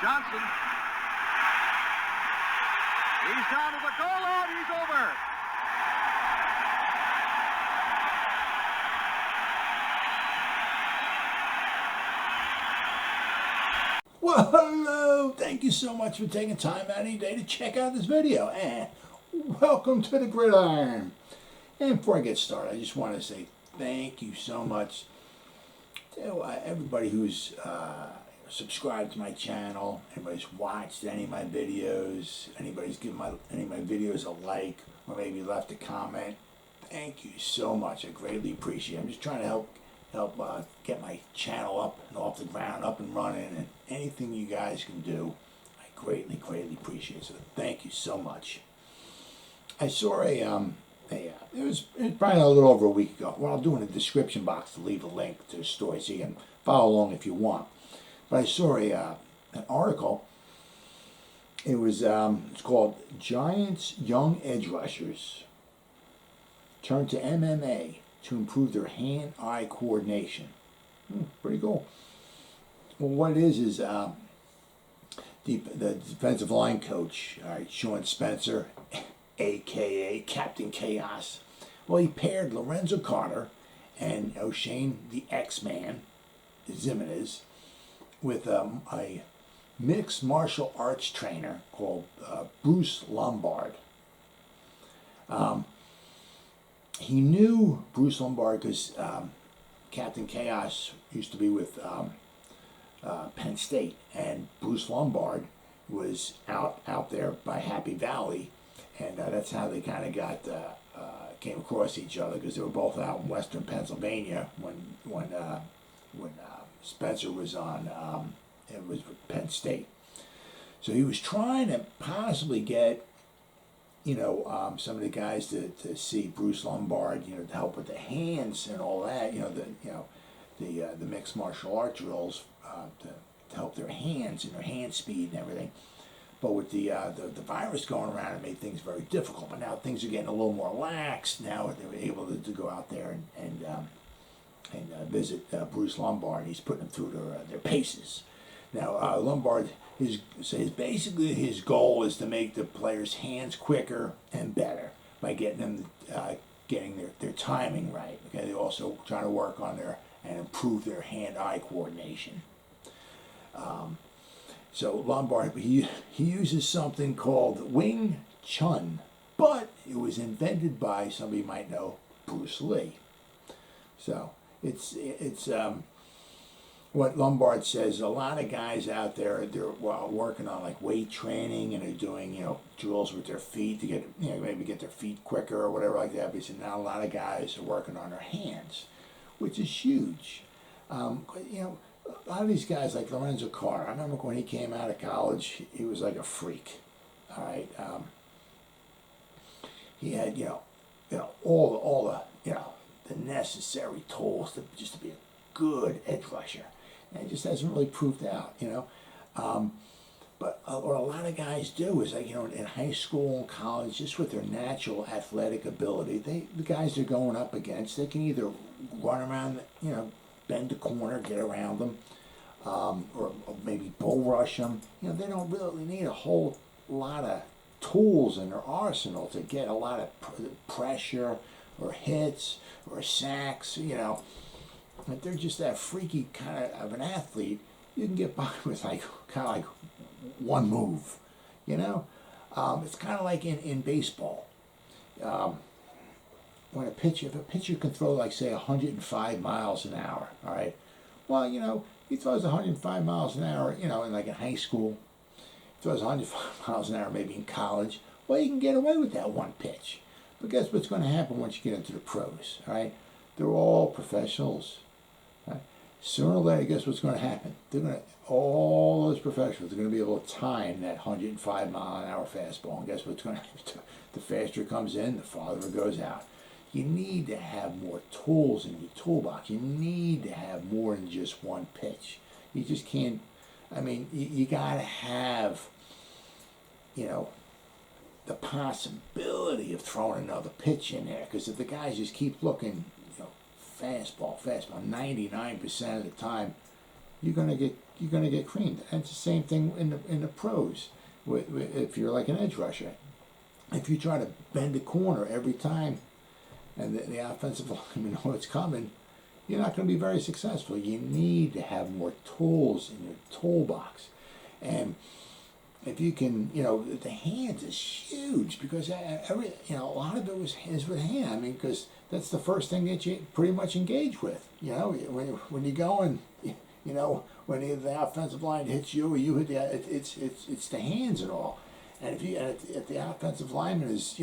Johnson. He's down to the goal line. He's over. Well, hello. Thank you so much for taking time out any day to check out this video. And welcome to the Gridiron. And before I get started, I just want to say thank you so much to everybody who's subscribed to my channel, anybody's watched any of my videos, anybody's given any of my videos a like, or maybe left a comment. Thank you so much. I greatly appreciate it. I'm just trying to help get my channel up and off the ground, up and running, and anything you guys can do, I greatly appreciate it. So thank you so much. I saw it was probably a little over a week ago. Well, I'll do in the description box to leave a link to the story so you can follow along if you want. But I saw an article. It was it's called "Giants' Young Edge Rushers Turn to MMA to Improve Their Hand-Eye Coordination." Pretty cool. Well, what it is the defensive line coach, Sean Spencer, a.k.a. Captain Chaos. Well, he paired Lorenzo Carter and Oshane the X-Man, Ximines, with a mixed martial arts trainer called Bruce Lombard. He knew Bruce Lombard because Captain Chaos used to be with Penn State, and Bruce Lombard was out there by Happy Valley, and that's how they kind of came across each other, because they were both out in Western Pennsylvania when Spencer was it was with Penn State. So he was trying to possibly get some of the guys to see Bruce Lombard, to help with the hands and all that, the mixed martial art drills to help their hands and their hand speed and everything. But with the virus going around, it made things very difficult. But now things are getting a little more lax. Now they're able to go out there and visit Bruce Lombard. He's putting them through their paces. Now Lombard, basically his goal is to make the players' hands quicker and better by getting them getting their timing right. Okay, they also try to work on and improve their hand-eye coordination. So Lombard, he uses something called Wing Chun, but it was invented by somebody you might know, Bruce Lee. So it's what Lombard says. A lot of guys out there, they're working on like weight training, and they're doing drills with their feet to get maybe get their feet quicker or whatever like that. But he said now a lot of guys are working on their hands, which is huge. A lot of these guys, like Lorenzo Carter, I remember when he came out of college, he was like a freak. All right, he had all the necessary tools to be a good edge rusher, and it just hasn't really proved out. But what a lot of guys do is in high school and college, just with their natural athletic ability, the guys they're going up against, they can either run around, bend the corner, get around them, or maybe bull rush them. They don't really need a whole lot of tools in their arsenal to get a lot of pressure or hits or sacks. If they're just that freaky kind of an athlete, you can get by with kind of like one move. It's kind of like in baseball. When if a pitcher can throw like say 105 miles an hour, all right, well he throws 105 miles an hour, in high school, throws 105 miles an hour maybe in college. Well, you can get away with that one pitch, but guess what's going to happen once you get into the pros? All right, they're all professionals. Right? Sooner or later, guess what's going to happen? All those professionals are going to be able to time that 105 mile an hour fastball, and guess what's going to happen? The faster it comes in, the farther it goes out. You need to have more tools in your toolbox. You need to have more than just one pitch. You just can't, you got to have, the possibility of throwing another pitch in there. Because if the guys just keep looking, fastball, 99% of the time, you're gonna get creamed. And it's the same thing in the pros. If you're like an edge rusher, if you try to bend a corner every time, and the offensive lineman know it's coming, you're not going to be very successful. You need to have more tools in your toolbox, and if you can, the hands is huge because a lot of it is with hand. I mean, because that's the first thing that you pretty much engage with. When you go and when the offensive line hits you or you hit it's the hands and all. And if the offensive lineman is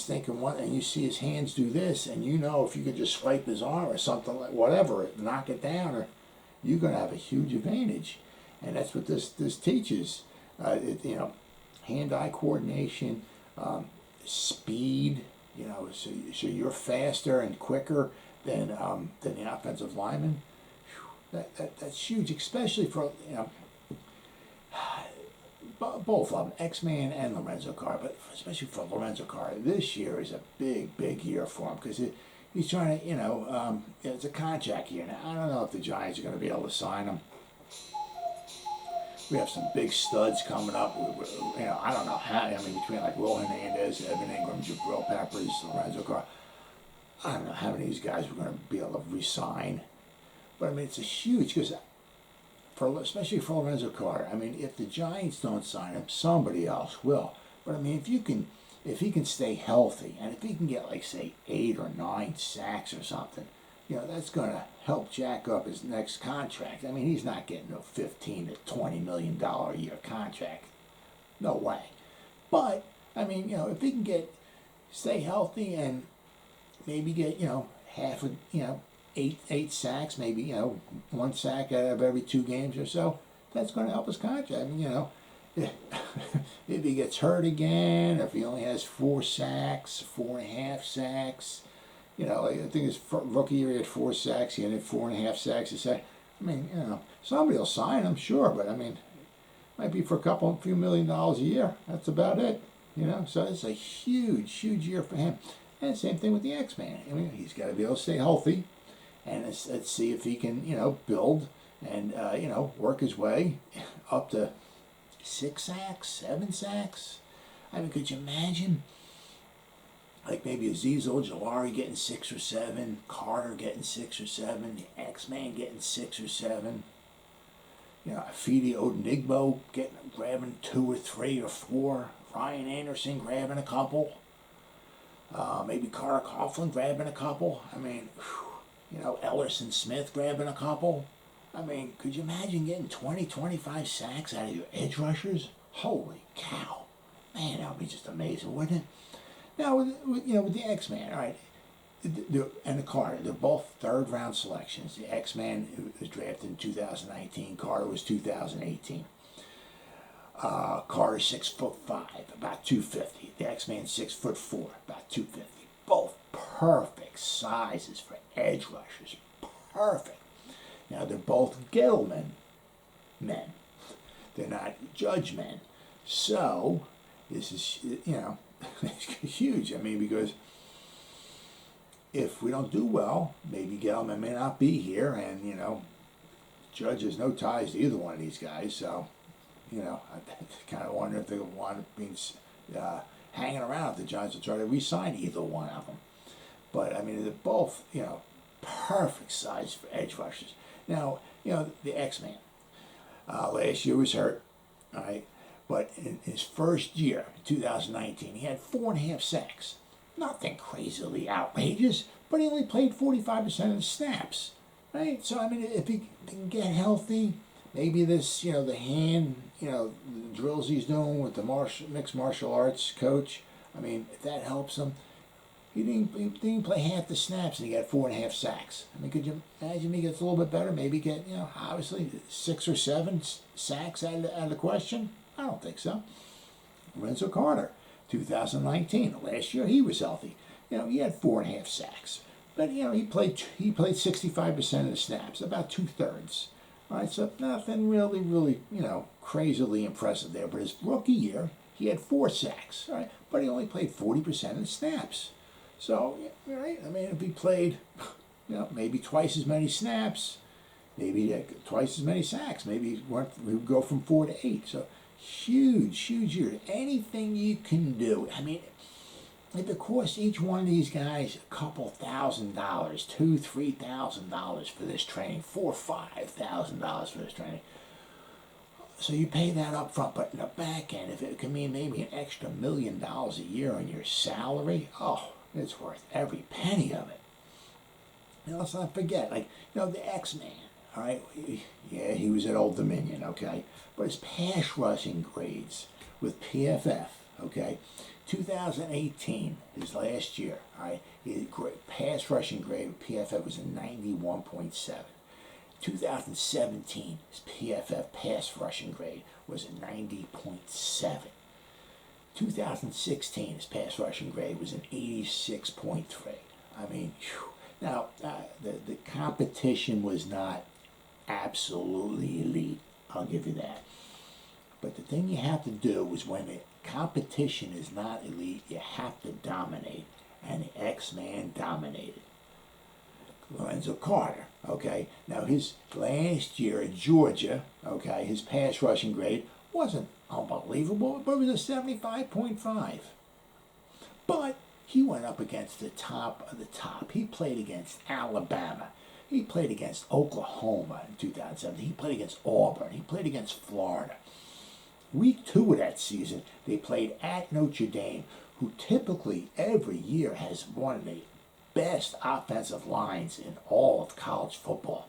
thinking one, and you see his hands do this, and if you could just swipe his arm or something like whatever, knock it down, or you're going to have a huge advantage. And that's what this teaches. Hand-eye coordination, speed. So you're faster and quicker than the offensive lineman. That's huge, especially for both of them, X-Man and Lorenzo Carter, but especially for Lorenzo Carter. This year is a big year for him because he's trying to, it's a contract year. Now, I don't know if the Giants are going to be able to sign him. We have some big studs coming up. I don't know how. I mean, between like Will Hernandez, Evan Ingram, Jabrill Peppers, Lorenzo Carter, I don't know how many of these guys we're going to be able to re-sign. But I mean, it's a huge, because especially for Lorenzo Carter. I mean, if the Giants don't sign him, somebody else will. But I mean, if he can stay healthy, and if he can get like say 8 or 9 sacks or something, that's going to help jack up his next contract. I mean, he's not getting a $15 to $20 million a year contract. No way. But I mean, if he can stay healthy and maybe get half of 8 sacks, maybe 1 sack out of every 2 games or so, that's going to help his contract. I mean, if he gets hurt again, if he only has 4 sacks, 4.5 sacks, I think his rookie year he had 4 sacks, he had 4.5 sacks a sack. I mean, somebody will sign him, sure, but I mean, might be for a few $1 million a year. That's about it, So it's a huge year for him. And same thing with the X-Man. I mean, he's got to be able to stay healthy. And let's see if he can, build and, work his way up to 6 sacks, 7 sacks. I mean, could you imagine, like maybe Azeez Ojulari getting 6 or 7, Carter getting 6 or 7, the X-Man getting 6 or 7, Kwity Odenigbo grabbing 2 or 3 or 4, Ryan Anderson grabbing a couple, maybe Carter Coughlin grabbing a couple. I mean, Ellerson Smith grabbing a couple. I mean, could you imagine getting 20, 25 sacks out of your edge rushers? Holy cow. Man, that would be just amazing, wouldn't it? Now, with the X-Man, all right, and the Carter, they're both third-round selections. The X-Man was drafted in 2019. Carter was 2018. Carter 6'5", about 250. The X-Man 6'4", about 250. Both perfect sizes for edge rushers. Perfect. Now, they're both Gettleman men. They're not judge men. So, this is, it's huge. I mean, because if we don't do well, maybe Gettleman may not be here, and, Judge has no ties to either one of these guys, so, I kind of wonder if they want to be hanging around if the Giants will try to re-sign either one of them. But, I mean, they're both, perfect size for edge rushers. Now, the X-Man, last year was hurt, all right? But in his first year, 2019, he had 4.5 sacks. Nothing crazily outrageous, but he only played 45% of the snaps, right? So, I mean, if he can get healthy, maybe this, the hand, the drills he's doing with the mixed martial arts coach, I mean, if that helps him, he didn't play half the snaps and he got 4.5 sacks. I mean, could you imagine if he gets a little bit better, maybe get, obviously 6 or 7 sacks out of the question? I don't think so. Lorenzo Carter, 2019. Last year he was healthy. He had 4.5 sacks. But, he played 65% of the snaps, about 2/3. All right, so nothing really, crazily impressive there. But his rookie year, he had 4 sacks. All right, but he only played 40% of the snaps. So, right, I mean, if he played, maybe twice as many snaps, maybe twice as many sacks. Maybe we go from 4 to 8. So huge year. Anything you can do. I mean, it costs each one of these guys a couple $1,000, $2,000-$3,000 for this training, $4,000-$5,000 for this training. So you pay that up front, but in the back end, if it can mean maybe an extra $1 million a year on your salary, oh, it's worth every penny of it. And let's not forget, the X-Man, all right? Yeah, he was at Old Dominion, okay? But his pass rushing grades with PFF, okay? 2018, his last year, all right? His pass rushing grade with PFF was a 91.7. 2017, his PFF pass rushing grade was a 90.7. 2016, his pass rushing grade was an 86.3. I mean, whew. Now, the competition was not absolutely elite, I'll give you that. But the thing you have to do is when the competition is not elite, you have to dominate. And the X-Man dominated. Lorenzo Carter, okay? Now, his last year at Georgia, okay, his pass rushing grade wasn't unbelievable, but it was a 75.5. But he went up against the top of the top. He played against Alabama. He played against Oklahoma in 2007. He played against Auburn. He played against Florida. Week 2 of that season, they played at Notre Dame, who typically every year has one of the best offensive lines in all of college football.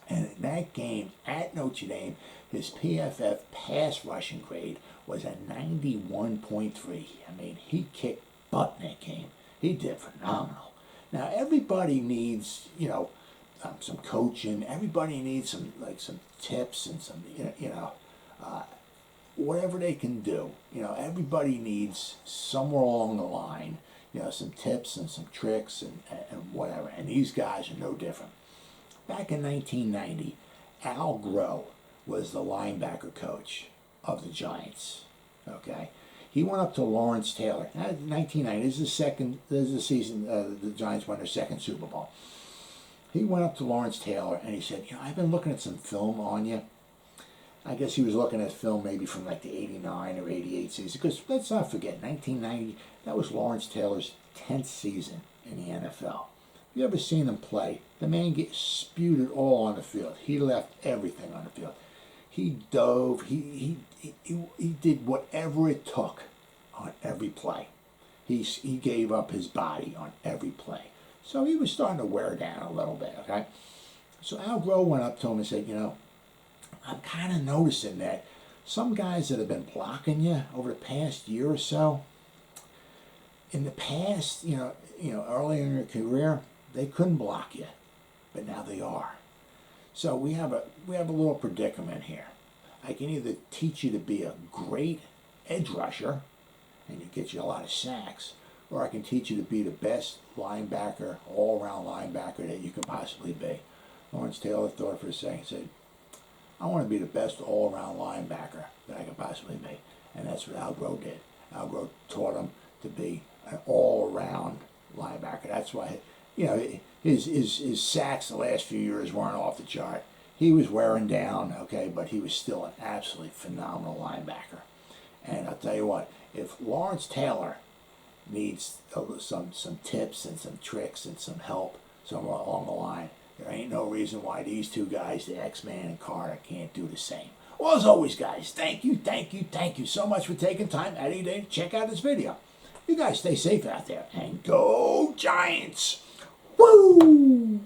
And in that game at Notre Dame, his PFF pass rushing grade was a 91.3. I mean, he kicked butt in that game. He did phenomenal. Now, everybody needs, some coaching. Everybody needs some tips and some, whatever they can do. Everybody needs somewhere along the line, some tips and some tricks and whatever. And these guys are no different. Back in 1990, Al Groh was the linebacker coach of the Giants. Okay, he went up to Lawrence Taylor. 1990. This is the season the Giants won their second Super Bowl. He went up to Lawrence Taylor and he said, I've been looking at some film on you. I guess he was looking at film maybe from the 89 or 88 season. Because let's not forget, 1990, that was Lawrence Taylor's 10th season in the NFL. If you ever seen him play, the man gets spewed all on the field. He left everything on the field. He dove. He did whatever it took on every play. He gave up his body on every play. So he was starting to wear down a little bit, okay? So Al Groh went up to him and said, I'm kind of noticing that some guys that have been blocking you over the past year or so, in the past, early in your career, they couldn't block you, but now they are. So we have a little predicament here. I can either teach you to be a great edge rusher, and it gets you a lot of sacks, or I can teach you to be the best linebacker, all-around linebacker that you can possibly be. Lawrence Taylor thought for a second and said, I want to be the best all-around linebacker that I can possibly be. And that's what Al Groh did. Al Groh taught him to be an all-around linebacker. That's why, his sacks the last few years weren't off the chart. He was wearing down, okay, but he was still an absolutely phenomenal linebacker. And I'll tell you what, if Lawrence Taylor needs some tips and some tricks and some help somewhere along the line, there ain't no reason why these two guys, the X-Man and Carter, can't do the same. Well, as always, guys, thank you so much for taking time out of your day to check out this video. You guys stay safe out there, and go Giants! Woo!